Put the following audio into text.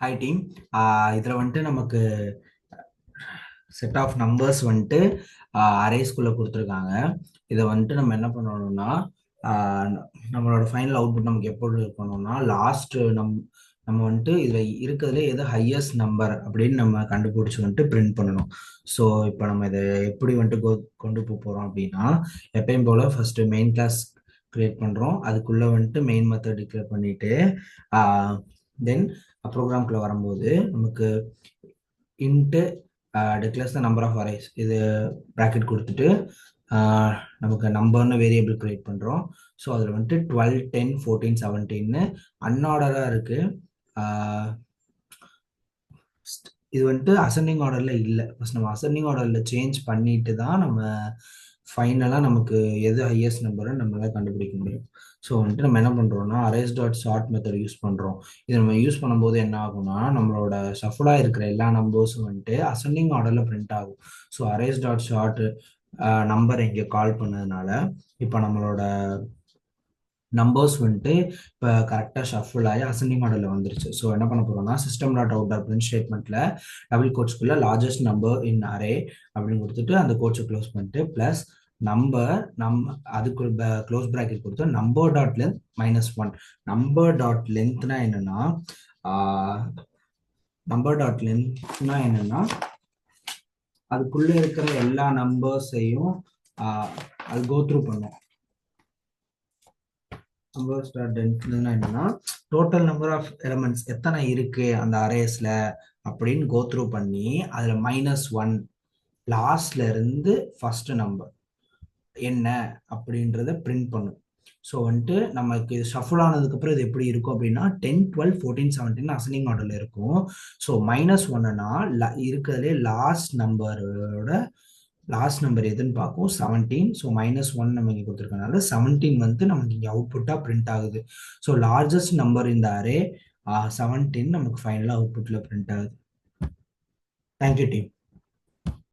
Hi team. இதில் வந்துட்டு நமக்கு செட் ஆஃப் நம்பர்ஸ் வந்துட்டு அரேஸ்குள்ளே கொடுத்துருக்காங்க. இதை வந்துட்டு நம்ம என்ன பண்ணணும்னா நம்மளோட ஃபைனல் அவுட்புட் நமக்கு எப்படி இருக்கணும்னா லாஸ்ட் நம்ம வந்துட்டு இதில் இருக்கிறதுல எது ஹையஸ்ட் நம்பர் அப்படின்னு நம்ம கண்டுபிடிச்சி வந்துட்டு பிரிண்ட் பண்ணணும். ஸோ இப்போ நம்ம இதை எப்படி வந்துட்டு கொண்டு போக போகிறோம் அப்படின்னா எப்பயும் போல் ஃபஸ்ட்டு மெயின் கிளாஸ் கிரியேட் பண்ணுறோம். அதுக்குள்ளே வந்துட்டு மெயின் மெத்தட் டிக்ளேர் பண்ணிவிட்டு தென் ப்ரோக்ராம்குள்ளே வரும்போது நமக்கு into declares the number of arrays இது ப்ராக்கெட் கொடுத்துட்டு நமக்கு நம்பர்னு வேரியபிள் கிரியேட் பண்ணுறோம். ஸோ அதில் வந்துட்டு 12 10 14 17 அன்ஆர்டராக இருக்குது. இது வந்துட்டு அசெண்டிங் ஆர்டரில் இல்லை. ஃபஸ்ட் நம்ம அசெண்டிங் ஆர்டரில் சேஞ்ச் பண்ணிட்டு தான் நம்ம ஃபைனலாக நமக்கு எது ஹையஸ்ட் நம்பரை நம்மளால் கண்டுபிடிக்க முடியும். ஸோ வந்துட்டு நம்ம என்ன பண்ணுறோம்னா arrays dot short method use பண்ணுறோம். இது நம்ம யூஸ் பண்ணும்போது என்ன ஆகும்னா நம்மளோட ஷஃபுலாக இருக்கிற எல்லா நம்பர்ஸும் வந்துட்டு அசெண்டிங் ஆர்டரில் பிரிண்ட் ஆகும். So arrays dot short number இங்கே கால் பண்ணதுனால இப்போ நம்மளோட நம்பர்ஸ் வந்துட்டு இப்போ கரெக்டாக ஷஃபிள் ஆகி அசெண்டிங் ஆர்டரில் வந்துருச்சு. ஸோ என்ன பண்ண போகிறோம்னா system dot out dot print ஸ்டேட்மெண்ட்டில் டபுள் கோட்ஸ்குள்ளே லார்ஜஸ்ட் நம்பர் இன் அரே அப்படின்னு கொடுத்துட்டு அந்த கோட்ஸை க்ளோஸ் பண்ணிட்டு ப்ளஸ் நம்பர் அதுக்கு க்ளோஸ் ப்ராக்கெட் கொடுத்து number dot length -1. Number dot லென்த்னா என்னன்னா நம்பர் டாட் லென்த்னா என்னன்னா அதுக்குள்ளே இருக்கிற எல்லா நம்பர்ஸையும் அது கோத்ரூ பண்ணும். நம்பர்ஸ் டாட் லென்த்னா என்னன்னா டோட்டல் நம்பர் ஆஃப் எலிமெண்ட்ஸ் எத்தனை இருக்கு அந்த அரேஸ்ல அப்படின்னு கோத்ரூ பண்ணி அதுல -1 லாஸ்ட்ல இருந்து ஃபர்ஸ்ட் நம்பர் என்ன அப்படின்றத பிரிண்ட் பண்ணும். ஸோ வந்துட்டு நமக்கு ஷஃபுல் ஆனதுக்கு அப்புறம் இது எப்படி இருக்கும் அப்படின்னா 10 12 14 17 அசெண்டிங் ஆர்டர்ல இருக்கும். ஸோ -1னா இருக்கிறதுலே லாஸ்ட் நம்பர் எதுன்னு பார்க்கும் 17. ஸோ -1 நம்ம இங்கே கொடுத்துருக்கனால 17 வந்து நமக்கு இங்கே அவுட்புட்டாக பிரிண்ட் ஆகுது. ஸோ லார்ஜஸ்ட் நம்பர் இந்த அரே 17 நமக்கு ஃபைனலாக அவுட்புட்டில் பிரிண்ட் ஆகுது. Thank you team.